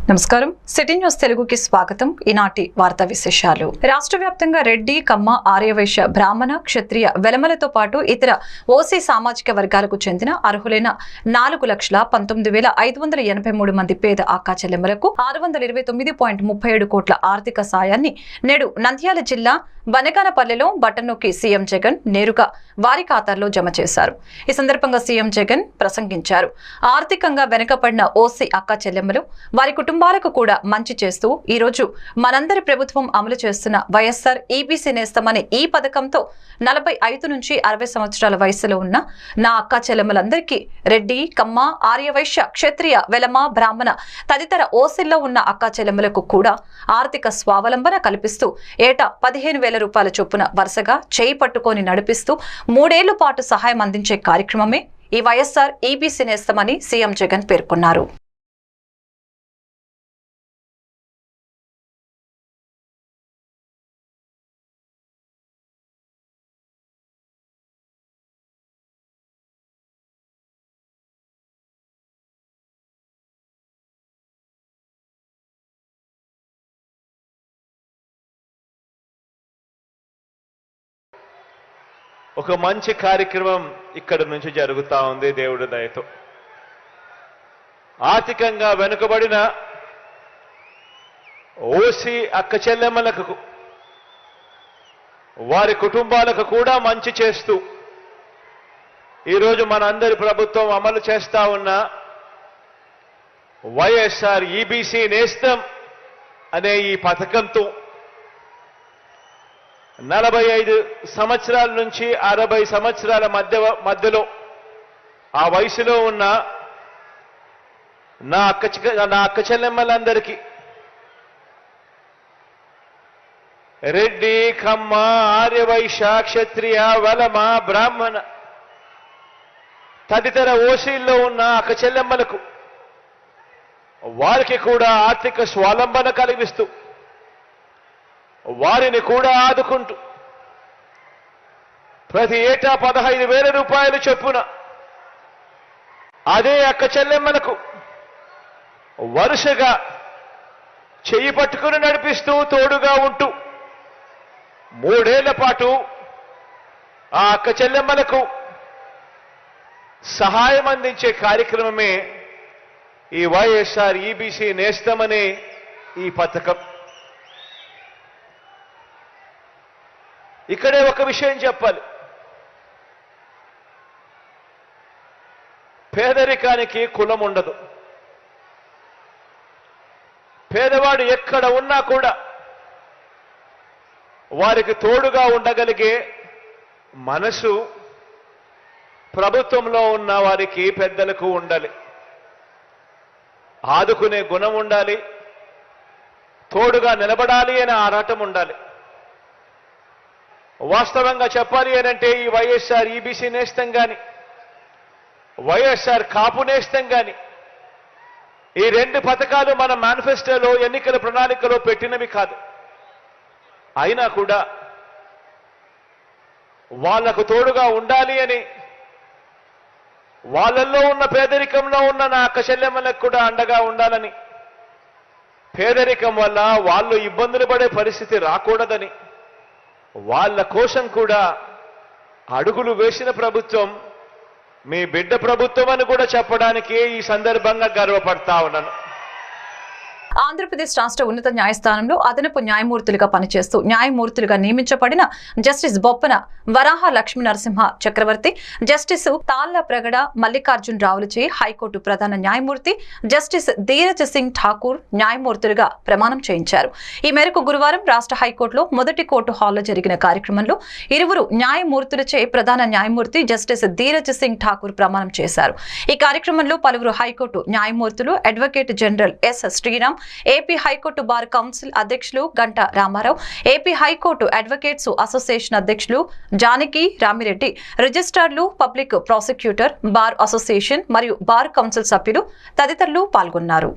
నమస్కారం city news తెలుగుకి స్వాగతం. ఈనాటి వార్తా విశేషాలు. రాష్ట్ర వ్యాప్తంగా రెడ్డి, కమ్మ, ఆర్యవైశ్య, బ్రాహ్మణ, క్షత్రియ, వెలమలతో పాటు ఇతర ఓసీ సామాజిక వర్గాలకు చెందిన అర్హులైన 4,19,583 మంది పేద అక్కా చెల్లెమ్మలకు 629.37 కోట్ల ఆర్థిక సాయాన్ని నేడు నంద్యాల జిల్లా బనగానపల్లెలో బటన్ నొక్కి సీఎం జగన్ నేరుగా వారి ఖాతాల్లో జమ చేశారు. ఈ సందర్భంగా సీఎం జగన్ ప్రసంగించారు. ఆర్థికంగా వెనుకబడిన ఓసీ అక్కా చెల్లెమ్మలు, వారి కుటుంబాలకు కూడా మంచి చేస్తూ ఈ రోజు మనందరి ప్రభుత్వం అమలు చేస్తున్న వైఎస్ఆర్ ఈబీసీ నేస్తమనే ఈ పథకంతో 45 నుంచి 60 సంవత్సరాల వయసులో ఉన్న నా అక్కా చెల్లెమ్మలందరికీ రెడ్డి, కమ్మ, ఆర్యవైశ్య, క్షత్రియ, వెలమ, బ్రాహ్మణ తదితర ఓసీల్లో ఉన్న అక్కా చెల్లెమ్మలకు కూడా ఆర్థిక స్వావలంబన కల్పిస్తూ ఏటా 15,000 రూపాయల చొప్పున వరుసగా చేయి పట్టుకొని నడిపిస్తూ 3 ఏళ్ల పాటు సహాయం అందించే కార్యక్రమమే ఈ వైఎస్ఆర్ ఈబీసీ నేస్తమని సీఎం జగన్ పేర్కొన్నారు. ఒక మంచి కార్యక్రమం ఇక్కడ నుంచి జరుగుతా ఉంది. దేవుడి దయతో ఆర్థికంగా వెనుకబడిన ఓసీ అక్క చెల్లెమ్మలకు, వారి కుటుంబాలకు కూడా మంచి చేస్తూ ఈరోజు మనందరి ప్రభుత్వం అమలు చేస్తా ఉన్న వైఎస్ఆర్ ఈబీసీ నేస్తం అనే ఈ పథకంతో 45 సంవత్సరాల నుంచి 60 సంవత్సరాల మధ్యలో ఆ వయసులో ఉన్న నా అక్క చెల్లెమ్మలందరికీ రెడ్డి, కమ్మ, ఆర్యవైశ్య, క్షత్రియ, వెలమ, బ్రాహ్మణ తదితర ఓసీల్లో ఉన్న అక్క చెల్లెమ్మలకు వారికి కూడా ఆర్థిక స్వావలంబన కలిగిస్తూ వారిని కూడా ఆదుకుంటూ ప్రతి ఏటా 15,000 రూపాయలు చొప్పున అదే అక్క చెల్లెమ్మలకు వరుసగా చెయ్యి పట్టుకుని నడిపిస్తూ తోడుగా ఉంటూ 3 ఏళ్ల పాటు ఆ అక్క చెల్లెమ్మలకు సహాయం అందించే కార్యక్రమమే ఈ వైఎస్ఆర్ ఈబీసీ నేస్తమనే ఈ పథకం. ఇక్కడే ఒక విషయం చెప్పాలి. పేదరికానికి కులం ఉండదు. పేదవాడు ఎక్కడ ఉన్నా కూడా వారికి తోడుగా ఉండగలిగే మనసు ప్రభుత్వంలో ఉన్న వారికి, పెద్దలకు ఉండాలి. ఆదుకునే గుణం ఉండాలి. తోడుగా నిలబడాలి అనే ఆరాటం ఉండాలి. వాస్తవంగా చెప్పాలి అనంటే ఈ వైఎస్ఆర్ ఈబీసీ నేస్తం కానీ, వైఎస్ఆర్ కాపు నేస్తం కానీ, ఈ 2 పథకాలు మన మేనిఫెస్టోలో, ఎన్నికల ప్రణాళికలో పెట్టినవి కాదు. అయినా కూడా వాళ్లకు తోడుగా ఉండాలి అని, వాళ్ళల్లో ఉన్న పేదరికంలో ఉన్న నా అక్క చెల్లెమ్మలకు కూడా అండగా ఉండాలని, పేదరికం వల్ల వాళ్ళు ఇబ్బందులు పడే పరిస్థితి రాకూడదని వాళ్ళ కోసం కూడా అడుగులు వేసిన ప్రభుత్వం మీ బిడ్డ ప్రభుత్వం అని కూడా చెప్పడానికి ఈ సందర్భంగా గర్వపడతా ఉన్నాను. ఆంధ్రప్రదేశ్ రాష్ట్ర ఉన్నత న్యాయస్థానంలో అదనపు న్యాయమూర్తులుగా పనిచేస్తూ న్యాయమూర్తులుగా నియమించబడిన జస్టిస్ బొప్పన వరాహ లక్ష్మీ నరసింహ చక్రవర్తి, జస్టిస్ తాళ్ల ప్రగడ మల్లికార్జున్ రావులచే హైకోర్టు ప్రధాన న్యాయమూర్తి జస్టిస్ ధీరజ్ సింగ్ ఠాకూర్ న్యాయమూర్తులుగా ప్రమాణం చేయించారు. ఈ మేరకు గురువారం రాష్ట్ర హైకోర్టులో మొదటి కోర్టు హాల్లో జరిగిన కార్యక్రమంలో ఇరువురు న్యాయమూర్తులచే ప్రధాన న్యాయమూర్తి జస్టిస్ ధీరజ్ సింగ్ ఠాకూర్ ప్రమాణం చేశారు. ఈ కార్యక్రమంలో పలువురు హైకోర్టు న్యాయమూర్తులు, advocate general S Sriram, AP high court bar council అధ్యక్షులు Ganta Ramarao, AP high court advocates association అధ్యక్షులు జానకి రామిరెడ్డి, రిజిస్ట్రార్లు, పబ్లిక్ ప్రాసిక్యూటర్, బార్ అసోసియేషన్ మరియు బార్ కౌన్సిల్ సభ్యులు తదితరులు పాల్గొన్నారు.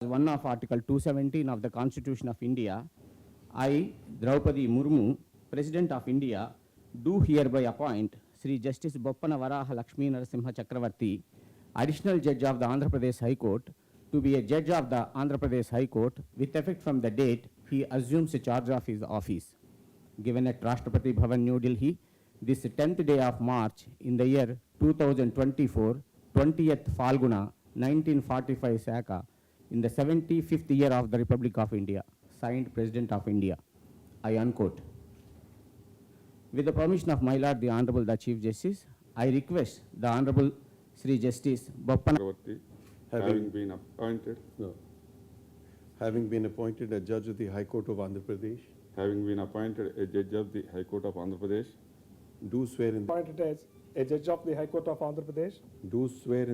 One of Article 217 of the Constitution of India, I, Draupadi Murmu, President of India, do hereby appoint Sri Justice Boppana Varaha Lakshmi Narasimha Chakravarti, Additional Judge of the Andhra Pradesh High Court, to be a judge of the Andhra Pradesh High Court with effect from the date he assumes the charge of his office. Given at Rashtrapati Bhavan, New Delhi, this 10th day of March in the year 2024, 20th Falguna, 1945 Saka, in the 75th year of the Republic of India, signed President of India. I unquote. With the permission of my Lord, the Honorable the Chief Justice, I request the Honorable Sri Justice Boppana, having been appointed a judge of the High Court of Andhra Pradesh, having been appointed a judge of the High Court of Andhra Pradesh, do swear in appointed as a judge of the High Court of Andhra Pradesh,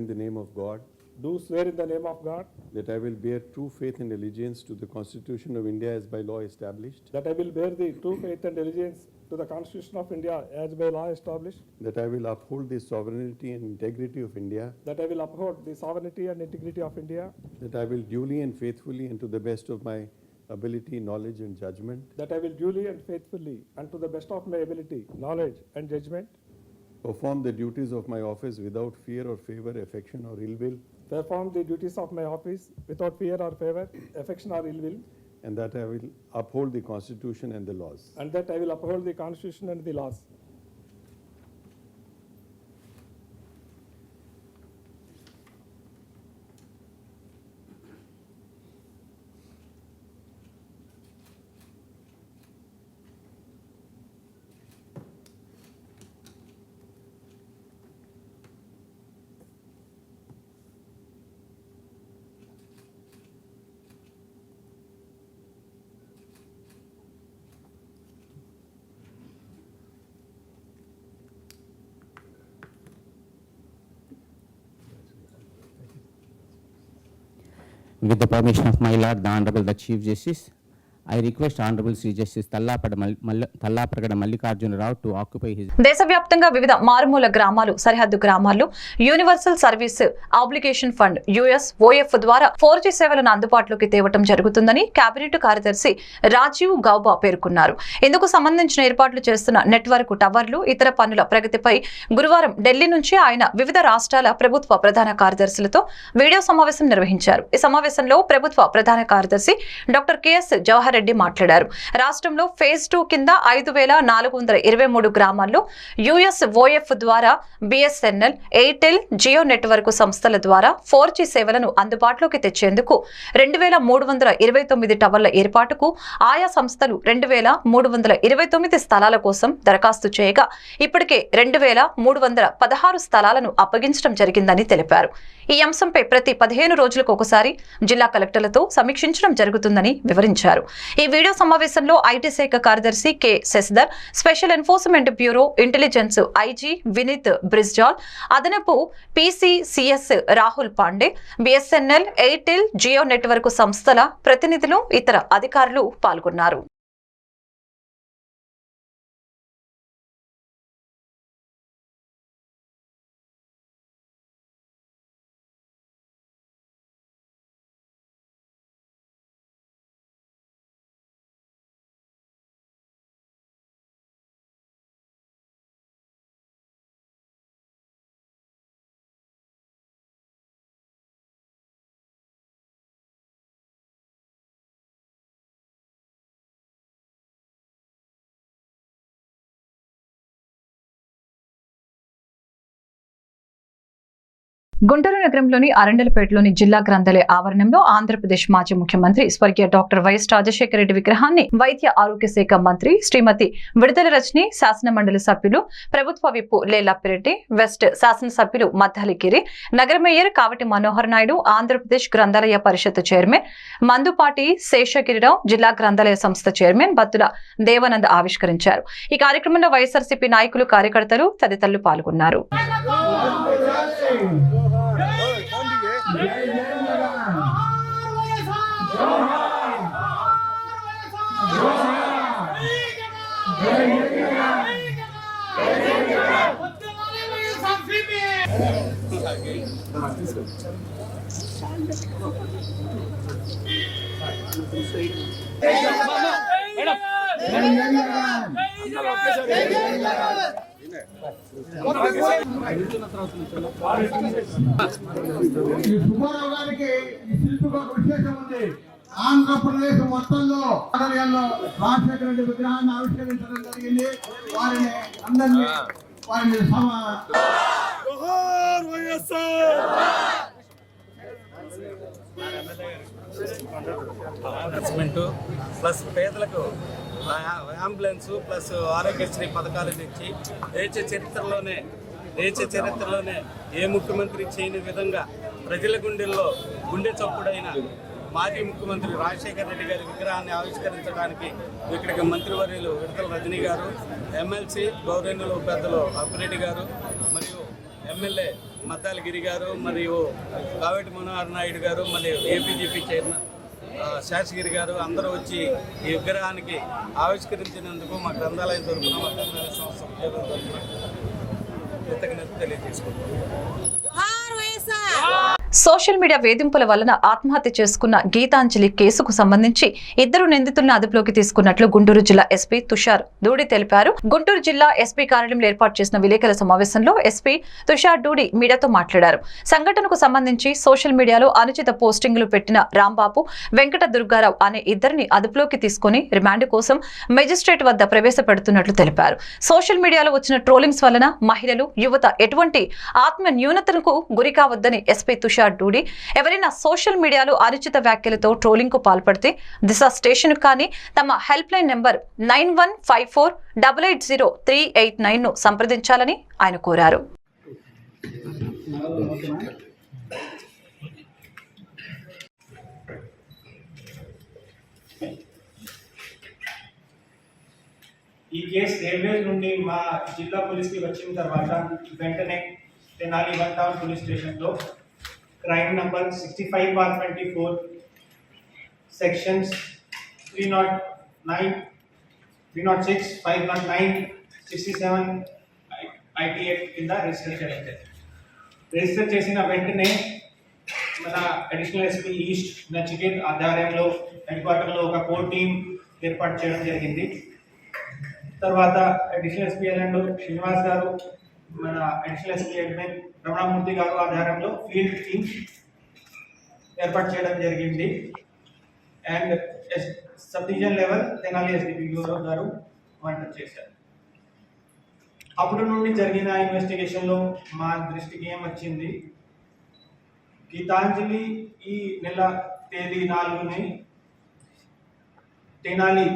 the name of God do swear in the name of God that I will bear true faith and allegiance to the Constitution of India as by law established, that I will bear the true faith and allegiance to the Constitution of India as by law established, that I will uphold the sovereignty and integrity of India, that I will uphold the sovereignty and integrity of India, that I will duly and faithfully and to the best of my ability, knowledge and judgment that I will duly and faithfully and to the best of my ability, knowledge and judgment perform the duties of my office without fear or favor, affection or ill will, perform the duties of my office without fear or favor, affection or ill will, and that I will uphold the Constitution and the laws. and that I will uphold the Constitution and the laws. with the permission of my Lord, the Honorable the Chief Justice, I request Honorable Sri Justice Tallaprakada Mallikarjuna Rao to occupy his. దేశవ్యాప్తంగా వివిధ మారుమూల గ్రామాలు, సరిహద్దు గ్రామాల్లో universal service obligation fund (USOF) ద్వారా 4G సేవలను అందుబాటులోకి తేవటం జరుగుతుందని కేబినెట్ కార్యదర్శి రాజీవ్ గౌబా పేర్కొన్నారు. ఇందుకు సంబంధించిన ఏర్పాట్లు చేస్తున్న నెట్వర్క్ టవర్లు, ఇతర పనుల ప్రగతిపై గురువారం ఢిల్లీ నుంచి ఆయన వివిధ రాష్ట్రాల ప్రభుత్వ ప్రధాన కార్యదర్శులతో వీడియో సమావేశం నిర్వహించారు. ఈ సమావేశంలో ప్రభుత్వ ప్రధాన కార్యదర్శి డాక్టర్ కెఎస్ జవహర్ రెడ్డి మాట్లాడారు. రాష్ట్రంలో ఫేజ్ 2 కింద 5423 గ్రామాల్లో USOF ద్వారా BSNL, ఎయిర్టెల్, జియో నెట్వర్క్ సంస్థల ద్వారా 4G సేవలను అందుబాటులోకి తెచ్చేందుకు 2329 టవర్ల ఏర్పాటుకు ఆయా సంస్థలు 2329 స్థలాల కోసం దరఖాస్తు చేయగా ఇప్పటికే 2316 స్థలాలను అప్పగించడం జరిగిందని తెలిపారు. ఈ అంశంపై ప్రతి 15 రోజులకు ఒకసారి జిల్లా కలెక్టర్లతో సమీక్షించడం జరుగుతుందని వివరించారు. ఈ వీడియో సమావేశంలో ఐటీ శాఖ కార్యదర్శి K Sasidhar, special enforcement bureau intelligence IG Vineet Brijlal, అదనపు PCCS Rahul Pandey, BSNL, Airtel, Jio network సంస్థల ప్రతినిధులు, ఇతర అధికారులు పాల్గొన్నారు. గుంటూరు నగరంలోని అరండలపేటలోని జిల్లా గ్రంథాలయ ఆవరణంలో ఆంధ్రప్రదేశ్ మాజీ ముఖ్యమంత్రి స్వర్గీయ డాక్టర్ వైఎస్ రాజశేఖర రెడ్డి విగ్రహాన్ని వైద్య ఆరోగ్య శాఖ మంత్రి శ్రీమతి విడుదల రజని, శాసన మండలి సభ్యులు, ప్రభుత్వ విప్ లేలప్పిరెడ్డి, వెస్ట్ శాసనసభ్యులు మద్దాలి గిరి, నగర మేయర్ కావటి మనోహర్ నాయుడు, ఆంధ్రప్రదేశ్ గ్రంథాలయ పరిషత్ చైర్మన్ మందుపాటి శేషగిరిరావు, జిల్లా గ్రంథాలయ సంస్థ చైర్మన్ బత్తుల దేవానంద్ ఆవిష్కరించారు. ఈ కార్యక్రమంలో వైఎస్ఆర్సీపీ నాయకులు, కార్యకర్తలు తదితరులు పాల్గొన్నారు. ఈ సుబ్బారావు గారికి ఈ శిల్పికి ఒక విశేషం ఉంది. ఆంధ్రప్రదేశ్ మొత్తంలో ఆలయాల్లో రాజశేఖర రెడ్డి విగ్రహాన్ని ఆవిష్కరించడం జరిగింది. వారిని ప్లస్ పేదలకు అంబులెన్స్ ప్లస్ ఆరోగ్యశ్రీ పథకాలు తెచ్చి దేశ చరిత్రలోనే ఏ ముఖ్యమంత్రి చేయని విధంగా ప్రజల గుండె చప్పుడైన మాజీ ముఖ్యమంత్రి రాజశేఖర రెడ్డి గారి విగ్రహాన్ని ఆవిష్కరించడానికి ఇక్కడికి మంత్రివర్యులు విడతల రజనీ గారు, ఎమ్మెల్సీ గౌరవనీయులు పెద్దలు అప్పిరెడ్డి గారు, మరియు ఎమ్మెల్యే మద్దాలగిరి గారు, మరియు కావేటి మనోహర్ నాయుడు గారు, మరియు ఏపీజీపీ చైర్మన్ శాసగిరి గారు అందరూ వచ్చి ఈ విగ్రహానికి ఆవిష్కరించినందుకు మా గ్రంథాలయం తరఫున, మా గ్రంథాలయ సంస్థ ఉద్యోగం తరఫున కృతజ్ఞత తెలియజేసుకుంటున్నాం. సోషల్ మీడియా వేధింపుల వలన ఆత్మహత్య చేసుకున్న గీతాంజలి కేసుకు సంబంధించి 2 నిందితులను అదుపులోకి తీసుకున్నట్లు గుంటూరు జిల్లా ఎస్పీ తుషార్ డూడి తెలిపారు. గుంటూరు జిల్లా ఎస్పీ కార్యాలయంలో ఏర్పాటు చేసిన విలేకరుల సమావేశంలో ఎస్పీ తుషార్ డూడి మీడియాతో మాట్లాడారు. సంఘటనకు సంబంధించి సోషల్ మీడియాలో అనుచిత పోస్టింగ్లు పెట్టిన రాంబాబు, వెంకట దుర్గారావు అనే 2 అదుపులోకి తీసుకుని రిమాండ్ కోసం మెజిస్ట్రేట్ వద్ద ప్రవేశపెడుతున్నట్లు తెలిపారు. సోషల్ మీడియాలో వచ్చిన ట్రోలింగ్స్ వలన మహిళలు, యువత ఎటువంటి ఆత్మ న్యూనతకు గురి కావద్దని ఎస్పీ తుషార్ డూడి ఎవరైనా సోషల్ మీడియాలో అనుచిత వ్యాఖ్యలతో ట్రోలింగ్ కు పాల్పడితే దిశ స్టేషన్ కానీ తమ హెల్ప్ లైన్ నెంబర్ 9154880389 ను సంప్రదించాలని ఆయన కోరారు. ఈ కేసు రైల్వేస్ నుండి మా జిల్లా పోలీస్కి వచ్చిన తర్వాత వెంటనే తెనాలి 1 టౌన్ పోలీస్ స్టేషన్లో క్రైమ్ నంబర్ 65/24 సెక్షన్స్ 309, 306, 509, 67 ITF కింద రిజిస్టర్ చేయాలి. రిజిస్టర్ చేసిన వెంటనే మన అడిషనల్ ఎస్పీ ఈస్ట్ నచికేత్ ఆధ్వర్యంలో హెడ్ క్వార్టర్లో ఒక కోర్ టీం ఏర్పాటు చేయడం జరిగింది. తర్వాత అడిషనల్ ఎస్పీ ఎల్ఎండ్ శ్రీనివాస్ గారు, మన అడిషనల్ ఎస్పీ అడ్మిన్ రమణమూర్తి గారు ఆధ్వర్యంలో ఫీల్డ్ టీమ్ ఏర్పాటు చేయడం జరిగింది. And sub division level Tenali SDP గారు మానిటర్ చేశారు. అప్పటి నుండి జరిగిన ఇన్వెస్టిగేషన్లో మా దృష్టికి ఏం వచ్చింది, గీతాంజలి ఈ నెల తేదీ 4ని తెనాలి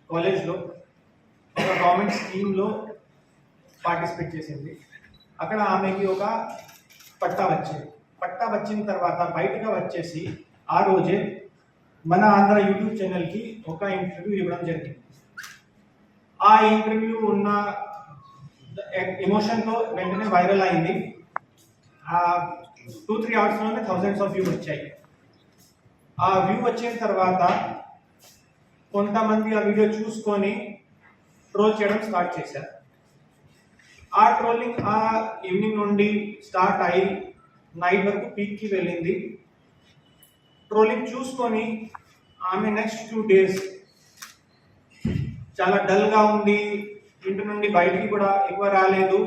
కాలేజ్లో ఒక గవర్నమెంట్ స్కీమ్లో పార్టిసిపేట్ చేసింది. అక్కడ ఆమెకి ఒక పట్టా వచ్చింది. పట్టా వచ్చిన తర్వాత బయటగా వచ్చేసి ఆ రోజే మన ఆంధ్ర యూట్యూబ్ ఛానల్కి ఒక ఇంటర్వ్యూ ఇవ్వడం జరిగింది. ఆ ఇంటర్వ్యూ ఉన్న ఎమోషన్తో వెంటనే వైరల్ అయింది. 2-3 అవర్స్లోనే థౌజండ్స్ ఆఫ్ వ్యూ వచ్చాయి. ఆ వ్యూ వచ్చిన తర్వాత కొంతమంది ఆ వీడియో చూసుకొని ట్రోల్ చేయడం స్టార్ట్ చేశారు. ఆ ట్రోలింగ్ ఆ ఈవినింగ్ నుండి స్టార్ట్ అయ్యి నైట్ వరకు పీక్కి వెళ్ళింది. ట్రోలింగ్ చూసుకొని ఆమె నెక్స్ట్ 2 days చాలా డల్గా ఉంది, ఇంటి నుండి బయటికి కూడా ఎక్కువ రాలేదు.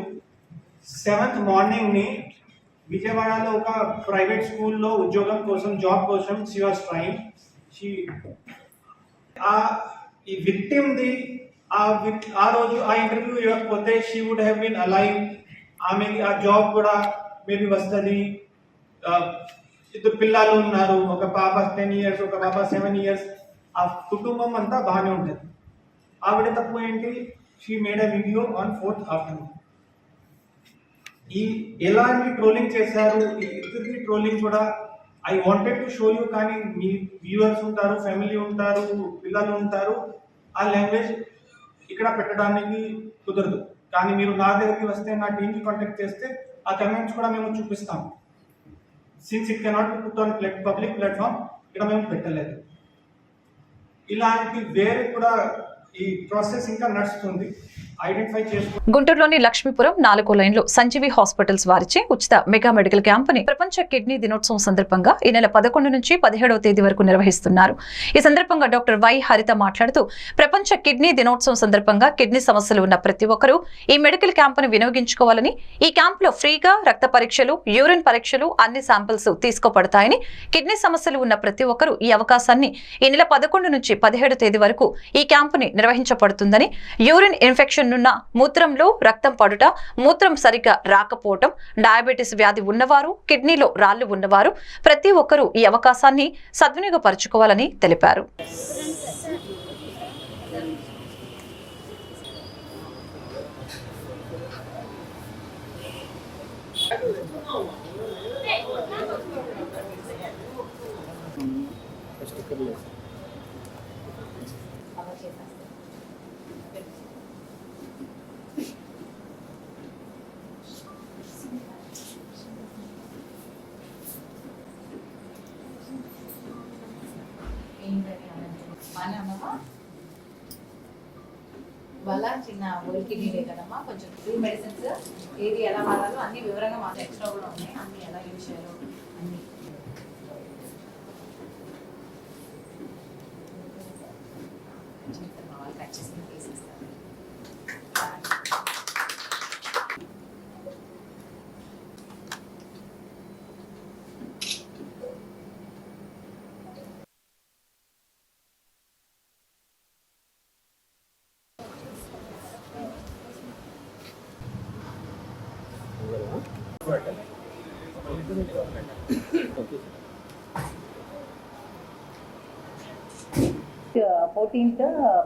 7th మార్నింగ్ని విజయవాడలో ఒక ప్రైవేట్ స్కూల్లో ఉద్యోగం కోసం, జాబ్ కోసం షీ వాస్ ట్రైయింగ్. ఈ విక్టిమ్ది ఆ రోజు ఆ ఇంటర్వ్యూ ఇవ్వకపోతే she would have been alive. ఆమెకి ఆ జాబ్ కూడా మేబీ వస్తుంది. 2 పిల్లలు ఉన్నారు, ఒక పాప 10 years, ఒక పాప 7 years. ఆ కుటుంబం అంతా బాగానే ఉంటుంది. ఆవిడ తప్పు ఏంటి, she made a video on 4th afternoon. ఈ ఎలాంటి ట్రోలింగ్ చేశారు, ఇద్దరికి ట్రోలింగ్ కూడా I wanted to show you, కానీ మీ వ్యూవర్స్ ఉంటారు, ఫ్యామిలీ ఉంటారు, పిల్లలు ఉంటారు, ఆ లాంగ్వేజ్ ఇక్కడ పెట్టడానికి కుదరదు. కానీ మీరు నా దగ్గరికి వస్తే, నా టీంకి కాంటాక్ట్ చేస్తే ఆ కమెంట్స్ కూడా మేము చూపిస్తాము. Since it cannot be put on public platform, ఇక్కడ మేము పెట్టలేదు. ఇలాంటి వేరే కూడా ఈ ప్రాసెస్ ఇంకా నడుస్తుంది. ఐడెంటిఫై చేసుకుని గుంటూరులోని లక్ష్మీపురం 4వ లైన్లో సంజీవి హాస్పిటల్స్ వారిచే ఉచిత మెగా మెడికల్ క్యాంపుని ప్రపంచ కిడ్నీ దినోత్సవం సందర్భంగా ఈ నెల 11 నుంచి 17వ తేదీ వరకు నిర్వహిస్తున్నారు. ఈ సందర్భంగా డాక్టర్ వై హరిత మాట్లాడుతూ ప్రపంచ కిడ్నీ దినోత్సవం సందర్భంగా కిడ్నీ సమస్యలు ఉన్న ప్రతి ఒక్కరూ ఈ మెడికల్ క్యాంపును వినియోగించుకోవాలని, ఈ క్యాంపులో ఫ్రీగా రక్త పరీక్షలు, యూరిన్ పరీక్షలు అన్ని శాంపిల్స్ తీసుకోబడతాయని, కిడ్నీ సమస్యలు ఉన్న ప్రతి ఒక్కరూ ఈ అవకాశాన్ని ఈ నెల 11 నుంచి 17 తేదీ వరకు ఈ క్యాంపుని నిర్వహించబడుతుందని, యూరిన్ ఇన్ఫెక్షన్ ఉన్న మూత్రంలో రక్తం పడుట, మూత్రం సరిగ్గా రాకపోవటం, డయాబెటీస్ వ్యాధి ఉన్నవారు, కిడ్నీలో రాళ్లు ఉన్నవారు ప్రతి ఒక్కరూ ఈ అవకాశాన్ని సద్వినియోగపరచుకోవాలని తెలిపారు. వల్ల చిన్న ఒలికి నీడే కదమ్మా, కొంచెం ఫ్రీ మెడిసిన్స్ ఏది ఎలా వాడాలో అన్ని వివరంగా మాకు ఎక్స్ట్రా కూడా ఉన్నాయి, అన్ని ఎలా యూజ్ చేయాలో అన్ని. వాళ్ళు కట్ చేసిన కేసెస్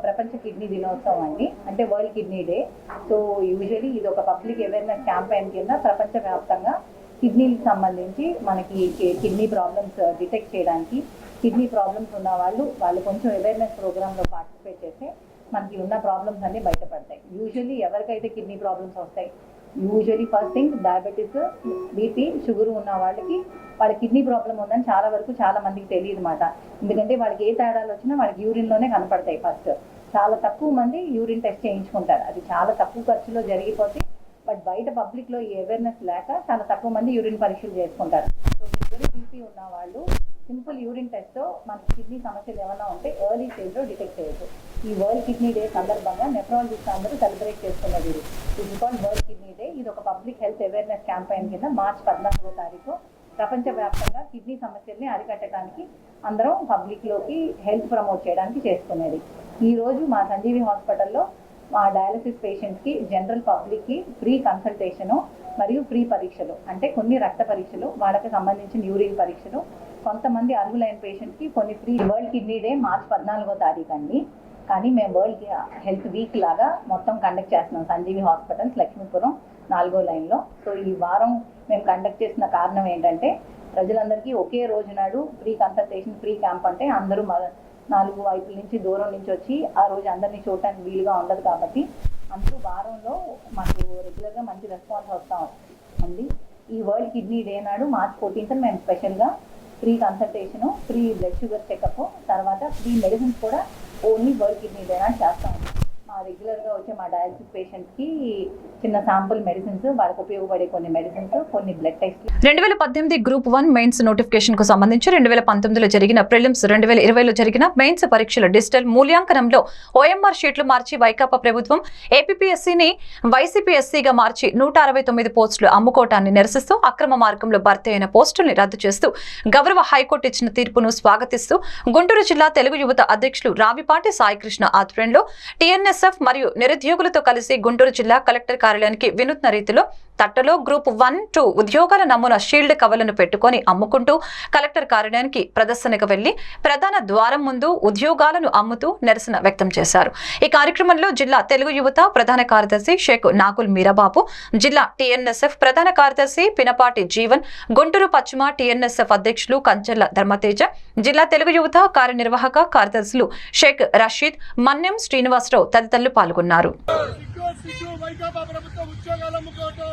ప్రపంచ కిడ్నీ దినోత్సవం అండి, అంటే world kidney day. So usually ఇది ఒక పబ్లిక్ అవేర్నెస్ క్యాంపెయిన్ కింద ప్రపంచవ్యాప్తంగా కిడ్నీకి సంబంధించి మనకి కిడ్నీ ప్రాబ్లమ్స్ డిటెక్ట్ చేయడానికి, కిడ్నీ ప్రాబ్లమ్స్ ఉన్న వాళ్ళు కొంచెం అవేర్నెస్ ప్రోగ్రాంలో పార్టిసిపేట్ చేస్తే మనకి ఉన్న ప్రాబ్లమ్స్ అన్నీ బయటపడతాయి. యూజువలీ ఎవరికైతే కిడ్నీ ప్రాబ్లమ్స్ వస్తాయి, usually first thing diabetes, BP, sugar ఉన్న వాళ్ళకి వాళ్ళ కిడ్నీ ప్రాబ్లం ఉందని చాలా మందికి తెలియదు అన్నమాట. ఎందుకంటే వాళ్ళకి ఏ తేడాలు వచ్చినా వాళ్ళకి యూరిన్లోనే కనపడతాయి. ఫస్ట్ చాలా తక్కువ మంది యూరిన్ టెస్ట్ చేయించుకుంటారు, అది చాలా తక్కువ ఖర్చులో జరిగిపోతే. బట్ బయట పబ్లిక్లో ఈ అవేర్నెస్ లేక చాలా తక్కువ మంది యూరిన్ పరీక్షలు చేసుకుంటారు. సో యూజువల్లీ బీపీ ఉన్న వాళ్ళు సింపుల్ యూరిన్ టెస్ట్తో మనకి కిడ్నీ సమస్యలు ఏమైనా ఉంటే ఎర్లీ స్టేజ్లో డిటెక్ట్ చేయొచ్చు. ఈ వరల్డ్ కిడ్నీ డే సందర్భంగా నెఫ్రాలజిస్ట్ అందరూ సెలబ్రేట్ చేసుకున్నది ఇది కాల్డ్ వరల్డ్ కిడ్నీ డే. ఇది ఒక పబ్లిక్ హెల్త్ అవేర్నెస్ క్యాంపెయిన్ కింద మార్చి 14వ తారీఖు ప్రపంచవ్యాప్తంగా కిడ్నీ సమస్యల్ని అరికట్టడానికి అందరం పబ్లిక్లోకి హెల్త్ ప్రమోట్ చేయడానికి చేసుకునేది. ఈరోజు మా సంజీవి హాస్పిటల్లో మా డయాలసిస్ పేషెంట్స్కి, జనరల్ పబ్లిక్కి ఫ్రీ కన్సల్టేషను మరియు ఫ్రీ పరీక్షలు, అంటే కొన్ని రక్త పరీక్షలు, వాళ్ళకి సంబంధించిన యూరిన్ పరీక్షలు, కొంతమంది అర్హులైన పేషెంట్కి కొన్ని ఫ్రీ. వరల్డ్ కిడ్నీ డే మార్చి 14వ తారీఖు అండి, కానీ మేము వరల్డ్ హెల్త్ వీక్ లాగా మొత్తం కండక్ట్ చేస్తున్నాం సంజీవి హాస్పిటల్స్ లక్ష్మీపురం 4వ లైన్లో. సో ఈ వారం మేము కండక్ట్ చేసిన కారణం ఏంటంటే ప్రజలందరికీ ఒకే రోజు నాడు ఫ్రీ కన్సల్టేషన్, ఫ్రీ క్యాంప్ అంటే అందరూ 4 వైపుల నుంచి దూరం నుంచి వచ్చి ఆ రోజు అందరినీ చూడటానికి వీలుగా ఉండదు కాబట్టి అందరూ వారంలో మాకు రెగ్యులర్గా మంచి రెస్పాన్స్ వస్తూ ఉంది. ఈ వరల్డ్ కిడ్నీ డే నాడు మార్చి 14th మేము స్పెషల్గా free consultation, free blood sugar checkup, తర్వాత ఫ్రీ మెడిసిన్స్ కూడా ఓన్లీ వరల్డ్ కిడ్నీ డే నాడు చేస్తాము. మా రెగ్యులర్గా వచ్చే మా డయాలసిస్ పేషెంట్స్కి చిన్న శాంపుల్ మెడిసిన్స్, వాళ్ళకి ఉపయోగపడే కొన్ని మెడిసిన్స్, కొన్ని blood test. 2018 group 1 mains notification కు సంబంధించి 2019లో జరిగిన ప్రిలిమ్స్, 2020లో జరిగిన మెయిన్స్ పరీక్షల డిజిటల్ మూల్యాంకనంలో ఓఎంఆర్ షీట్లు మార్చి వైకాపా ప్రభుత్వం ఏపీఎస్సీని వైసీపీ ఎస్సీగా మార్చి 169 పోస్టులు అమ్ముకోవటాన్ని నిరసిస్తూ అక్రమ మార్గంలో భర్తీ అయిన పోస్టుల్ని రద్దు చేస్తూ గౌరవ హైకోర్టు ఇచ్చిన తీర్పును స్వాగతిస్తూ గుంటూరు జిల్లా తెలుగు యువత అధ్యక్షులు రావిపాటి సాయికృష్ణ ఆధ్వర్యంలో టీఎన్ఎస్ఎఫ్ మరియు నిరుద్యోగులతో కలిసి గుంటూరు జిల్లా కలెక్టర్ కార్యాలయానికి వినూత్న రీతిలో తట్టలో గ్రూప్ 1-2 ఉద్యోగాల నమూనా షీల్డ్ కవర్లను పెట్టుకొని అమ్ముకుంటూ కలెక్టర్ కార్యాలయానికి ప్రదర్శనకు వెళ్లి ప్రధాన ద్వారం ముందు ఉద్యోగాలను అమ్ముతూ నిరసన వ్యక్తం చేశారు. ఈ కార్యక్రమంలో జిల్లా తెలుగు యువత ప్రధాన కార్యదర్శి షేక్ నాగుల్ మీరాబాబు, జిల్లా టీఎన్ఎస్ఎఫ్ ప్రధాన కార్యదర్శి పినపాటి జీవన్, గుంటూరు పశ్చిమ టీఎన్ఎస్ఎఫ్ అధ్యక్షులు కంచెల్ల ధర్మతేజ, జిల్లా తెలుగు యువత కార్యనిర్వాహక కార్యదర్శులు షేక్ రషీద్, మన్యం శ్రీనివాసరావు తదితరులు పాల్గొన్నారు. వైకాపా ప్రభుత్వం ఉద్యోగాలు అమ్ముకోవటం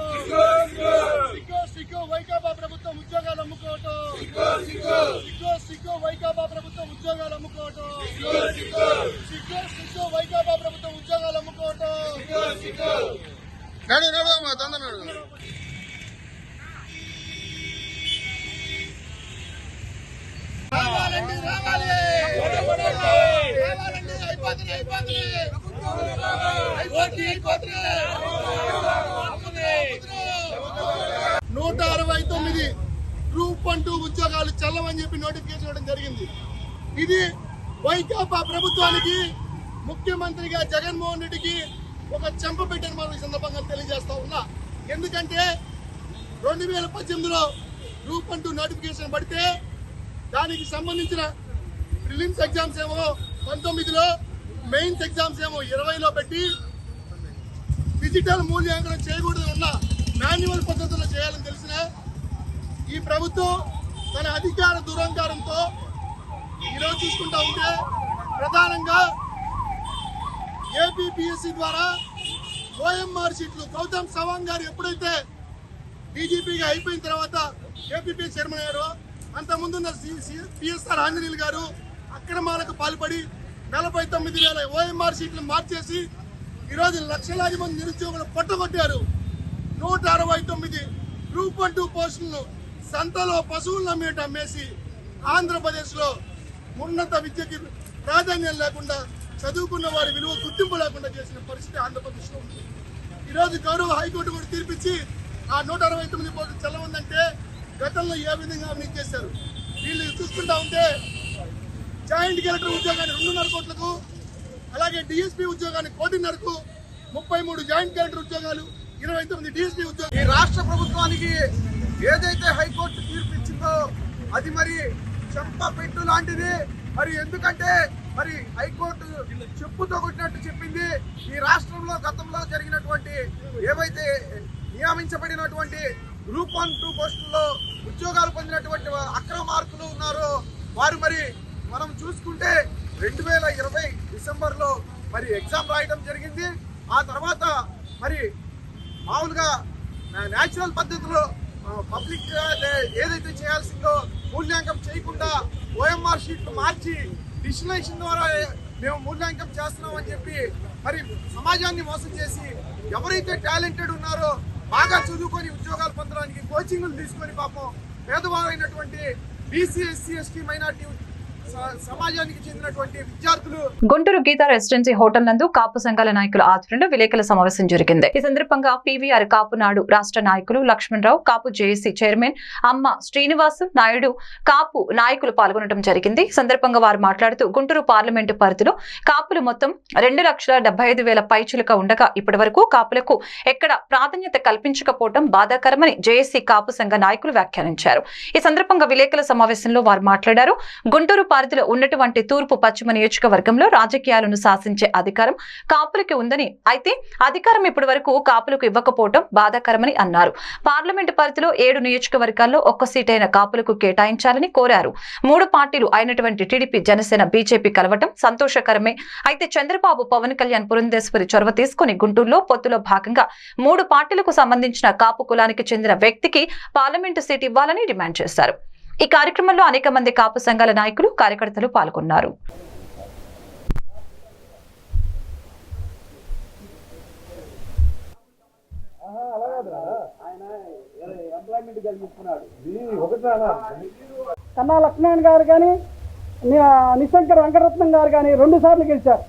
గ్రూప్ 1 ఉద్యోగాలు చెల్లవని చెప్పి నోటిఫికేషన్ ఇవ్వడం జరిగింది. ఇది వైకాపా ప్రభుత్వానికి, ముఖ్యమంత్రిగా జగన్మోహన్ రెడ్డికి ఒక చెంప పెట్టని మనం ఈ సందర్భంగా తెలియజేస్తా ఉన్నా. ఎందుకంటే 2018లో గ్రూప్ 1 నోటిఫికేషన్ పడితే దానికి సంబంధించిన ప్రిలిమ్స్ ఎగ్జామ్స్ ఏమో 19లో, మెయిన్స్ ఎగ్జామ్స్ ఏమో 20లో పెట్టి డిజిటల్ మూల్యాంకనం చేయకూడదు ఉన్న మాన్యువల్ పద్ధతిలో చేయాలని తెలిసిన ఈ ప్రభుత్వం తన అధికార దురహంకారంతో ఈరోజు చూసుకుంటా ఉంటే ప్రధానంగా ఏపీపీఎస్సీ ద్వారా ఓఎంఆర్ సీట్లు గౌతమ్ సవాంగ్ గారు ఎప్పుడైతే డీజీపీగా అయిపోయిన తర్వాత ఏపీపీఎస్ చైర్మన్ అయ్యారో అంతకుముందున్న పిఎస్ఆర్ ఆంజనేయులు గారు అక్రమాలకు పాల్పడి 49,000 ఓఎంఆర్ సీట్లు మార్చేసి ఈరోజు లక్షలాది మంది నిరుద్యోగులు పట్టుకొట్టారు. 169 గ్రూప్ 1 పోస్టులను సంతలో పశువులను అమ్మేసి ఆంధ్రప్రదేశ్లో ఉన్నత విద్యకి ప్రాధాన్యం లేకుండా, చదువుకున్న వారి విలువ గుర్తింపు లేకుండా చేసిన పరిస్థితి ఆంధ్రప్రదేశ్లో ఉంది. ఈరోజు గౌరవ హైకోర్టు కూడా తీర్పిచ్చి ఆ 169 పోస్టులు చెల్లవుందంటే గతంలో ఏ విధంగా అవినీతి చేశారు. వీళ్ళు చూసుకుంటా ఉంటే జాయింట్ కలెక్టర్ ఉద్యోగాన్ని 2.5 కోట్లకు, అలాగే డిఎస్పీ ఉద్యోగాన్ని 1.5 కోట్లకు, 33 జాయింట్ కలెక్టర్ ఉద్యోగాలు, 29 డిఎస్పీ ఉద్యోగాలు. ఈ రాష్ట్ర ప్రభుత్వానికి ఏదైతే హైకోర్టు తీర్పు ఇచ్చిందో అది మరి చెంపపెట్టు లాంటిది. మరి ఎందుకంటే మరి హైకోర్టు చెప్పుతో కొట్టినట్టు చెప్పింది. ఈ రాష్ట్రంలో గతంలో జరిగినటువంటి ఏవైతే నియమించబడినటువంటి గ్రూప్ 1, 2 పోస్టుల్లో ఉద్యోగాలు పొందినటువంటి అక్రమ మార్కులు ఉన్నారో వారు మరి మనం చూసుకుంటే 2020 డిసెంబర్లో మరి ఎగ్జామ్ రాయడం జరిగింది. ఆ తర్వాత మరి మామూలుగా న్యాచురల్ పద్ధతిలో పబ్లిక్ ఏదైతే చేయాల్సిందో మూల్యాంకనం చేయకుండా ఓఎంఆర్ షీట్లు మార్చి డిజిటలైజేషన్ ద్వారా మేము మూల్యాంకనం చేస్తున్నామని చెప్పి మరి సమాజాన్ని మోసం చేసి ఎవరైతే టాలెంటెడ్ ఉన్నారో బాగా చదువుకొని ఉద్యోగాలు పొందడానికి కోచింగ్లు తీసుకొని పాపం పేదవారైనటువంటి బీసీ, ఎస్సీ, ఎస్టీ, మైనార్టీ సమాజానికి చెందినటువంటి విద్యార్థులు. గుంటూరు గీతా రెసిడెన్సీ హోటల్ నందు కాపు సంఘాల నాయకుల ఆధ్వర్యంలో విలేకరుల సమావేశం జరిగింది. ఈ సందర్భంగా పీవీఆర్ కాపు నాడు రాష్ట్ర నాయకులు లక్ష్మణరావు, కాపు జేఏసీ చైర్మన్ అమ్మ శ్రీనివాసు నాయుడు, కాపు నాయకులు పాల్గొనడం జరిగింది. ఈ సందర్భంగా వారు మాట్లాడుతూ గుంటూరు పార్లమెంటు పరిధిలో కాపులు మొత్తం 2,75,000 పైచులుక ఉండగా ఇప్పటి వరకు కాపులకు ఎక్కడ ప్రాధాన్యత కల్పించకపోవడం బాధాకరమని జేఏసీ కాపు సంఘ నాయకులు వ్యాఖ్యానించారు. ఈ సందర్భంగా విలేకరుల సమావేశంలో వారు మాట్లాడారు. గుంటూరు పరిధిలో ఉన్నటువంటి తూర్పు పశ్చిమ నియోజకవర్గంలో రాజకీయాలను శాసించే అధికారం కాపులకి ఉందని, అయితే అధికారం ఇప్పటి వరకు కాపులకు ఇవ్వకపోవడం బాధాకరమని అన్నారు. పార్లమెంటు పరిధిలో 7 నియోజకవర్గాల్లో 1 సీటైన కాపులకు కేటాయించాలని కోరారు. 3 పార్టీలు అయినటువంటి టీడీపీ, జనసేన, బీజేపీ కలవటం సంతోషకరమే. అయితే చంద్రబాబు, పవన్ కళ్యాణ్, పురంధేశ్వరి చొరవ తీసుకుని గుంటూరులో పొత్తులో భాగంగా 3 పార్టీలకు సంబంధించిన కాపు కులానికి చెందిన వ్యక్తికి పార్లమెంటు సీట్ ఇవ్వాలని డిమాండ్ చేశారు. ఈ కార్యక్రమంలో అనేక మంది కాపు సంఘాల నాయకులు, కార్యకర్తలు పాల్గొన్నారు. కన్నా లక్ష్మణ్ గారు కానీ నిశంకర్ వెంకటరత్నం గారు కానీ 2 సార్లు గెలిచారు.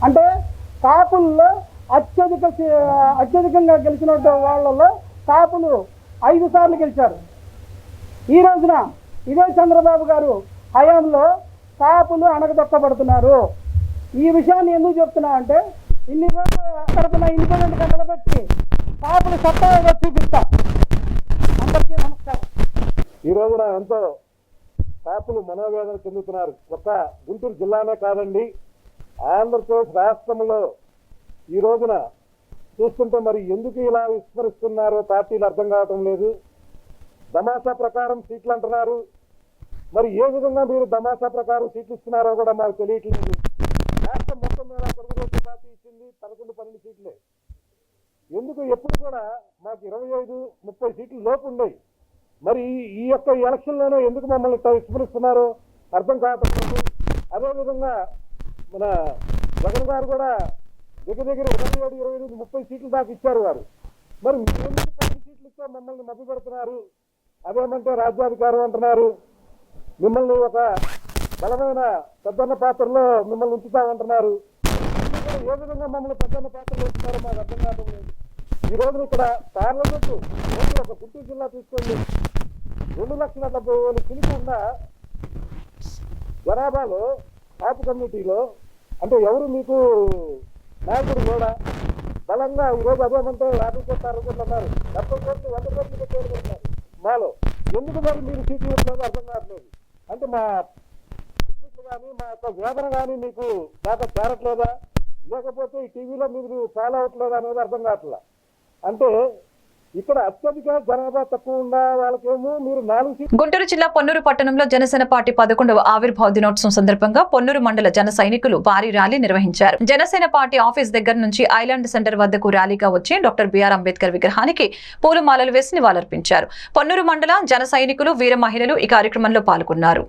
అంటే కాపుల్లో అత్యధికంగా గెలిచిన వాళ్ళలో కాపులు 5 సార్లు గెలిచారు. ఈ రోజున ఇదే చంద్రబాబు గారు హయాంలో కాపులు అణగదొక్కబడుతున్నారు. ఈ విషయాన్ని ఎందుకు చెప్తున్నా అంటే ఇన్ని రోజులు తరపున ఇండిపెండెంట్ గా నిలబెట్టి కాపులు సత్తాగా చూపిస్తా. అందరికీ నమస్కారం. ఈ రోజున ఎంతో కాపులు మనోవేదన చెందుతున్నారు. ఒక్క గుంటూరు జిల్లానే కాదండి, ఆంధ్రప్రదేశ్ రాష్ట్రంలో ఈ రోజున చూస్తుంటే మరి ఎందుకు ఇలా విస్మరిస్తున్నారో పార్టీలు అర్థం కావటం లేదు. దమాసా ప్రకారం సీట్లు అంటున్నారు. మరి ఏ విధంగా మీరు దమాసా ప్రకారం సీట్లు ఇస్తున్నారో కూడా మాకు తెలియట్లేదు. రాష్ట్రం మొత్తం మీద తెలుగుదేశం పార్టీ ఇచ్చింది 11-12 సీట్లే. ఎందుకు ఎప్పుడు కూడా మాకు 25-30 సీట్లు లోపు ఉన్నాయి. మరి ఈ యొక్క ఎలక్షన్లోనే ఎందుకు మమ్మల్ని విస్మరిస్తున్నారో అర్థం కావటం లేదు. అదేవిధంగా మన జగన్ గారు కూడా దగ్గర 27, 28, 30 సీట్లు దాకా ఇచ్చారు వారు. మరి మీరు ఎందుకు 10 సీట్లతో మమ్మల్ని మభ్య పెడుతున్నారు? అదేమంటే రాజ్యాధికారం అంటున్నారు. మిమ్మల్ని ఒక బలమైన పెద్దన్న పాత్రలో మిమ్మల్ని ఉంచుతామంటున్నారు. ఏ విధంగా మమ్మల్ని పెద్దన్న పాత్రలో ఉంచుతారో మాకు అర్థం కావడం లేదు. ఈ రోజున ఇక్కడ పార్లమెంటు ఒక గుంటూరు జిల్లా తీసుకోండి, 2,70,000 పిలుపు ఉన్న జనాభాలో కాపు కమ్యూనిటీలో అంటే ఎవరు మీకు నాయకుడు కూడా బలంగా ఈరోజు అదేమంటే 50 కోట్లు 60 కోట్లు అన్నారు, 70 కోట్లు 100 కోట్లు పెట్టారు మాలో. ఎందుకు మరి మీరు సీట్లు ఇవ్వట్లేదు అర్థం కావట్లేదు. అంటే మా కానీ మా యొక్క వేదన కానీ మీకు దాకా చేరట్లేదా, లేకపోతే ఈ టీవీలో మీరు ఫాలో అవ్వట్లేదా అనేది అర్థం కావట్లా. అంటే ఇక్కడ అత్యధిక జనాభా తక్కువ ఉన్న వాళ్ళకేమో మీరు 4 సీట్లు. గుంటూరు జిల్లా పొన్నూరు పట్టణంలో జనసేన పార్టీ 11వ ఆవిర్భావ దినోత్సవం సందర్భంగా పొన్నూరు మండల జన సైనికులు భారీ ర్యాలీ నిర్వహించారు. జనసేన పార్టీ ఆఫీస్ దగ్గర నుంచి ఐలాండ్ సెంటర్ వద్దకు ర్యాలీగా వచ్చి డాక్టర్ బిఆర్ అంబేద్కర్ విగ్రహానికి పూలమాలలు వేసి నివాళులర్పించారు. పొన్నూరు మండల జన సైనికులు, వీర మహిళలు ఈ కార్యక్రమంలో పాల్గొన్నారు.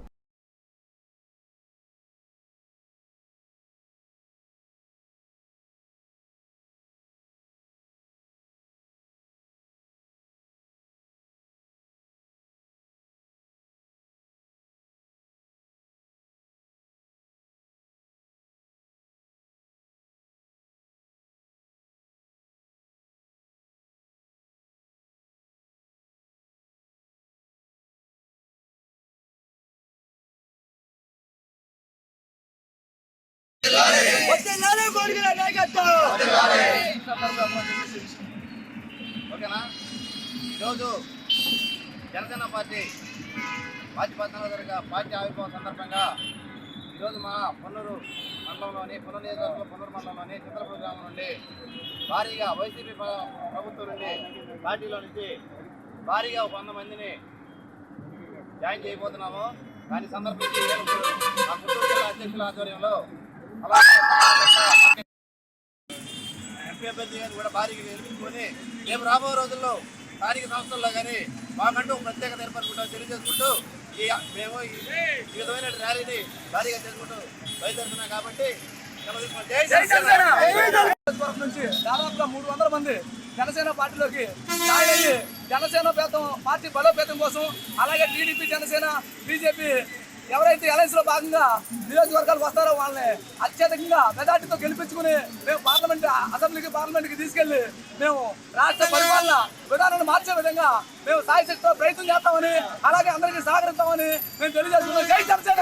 ఓకేనా? ఈరోజు జనసేన పార్టీ పార్టీ ఆవిర్భావం సందర్భంగా ఈరోజు మా పొన్నూరు మండలంలోని పొన్నూరు మండలంలోని చిత్రపూర్ గ్రామం నుండి భారీగా వైసీపీ ప్రభుత్వం నుండి పార్టీలో నుంచి భారీగా 100 మందిని జాయిన్ చేయబోతున్నాము. దాని సందర్భించి మా గుంటూరు జిల్లా అధ్యక్షుల ఆధ్వర్యంలో ఎంపీ అభ్యర్థి గారిని కూడా భారీగా గెలిపించుకొని రేపు రాబోయే రోజుల్లో స్థానిక సంస్థల్లో కానీ మాకంటూ ప్రత్యేకత ఏర్పడుకుంటాం తెలియజేసుకుంటూ మేము ఈ విధమైన ర్యాలీని భారీగా చేసుకుంటూ బయలుదేరుతున్నాం. కాబట్టి నుంచి దాదాపుగా 300 మంది జనసేన పార్టీలోకి జాయిన్ అయ్యి జనసేన పార్టీ బలోపేతం కోసం, అలాగే టీడీపీ, జనసేన, బీజేపీ ఎవరైతే అలయన్స్ లో భాగంగా నియోజకవర్గాలకు వస్తారో వాళ్ళని అత్యధికంగా మెజార్టీతో గెలిపించుకుని మేము పార్లమెంట్కి తీసుకెళ్లి మేము రాష్ట్ర పరిపాలన విధానాన్ని మార్చే విధంగా మేము సాయశక్తితో ప్రయత్నం చేస్తామని, అలాగే అందరికీ సహకరిస్తామని మేము తెలియజేస్తున్నాం. జై జనసేన.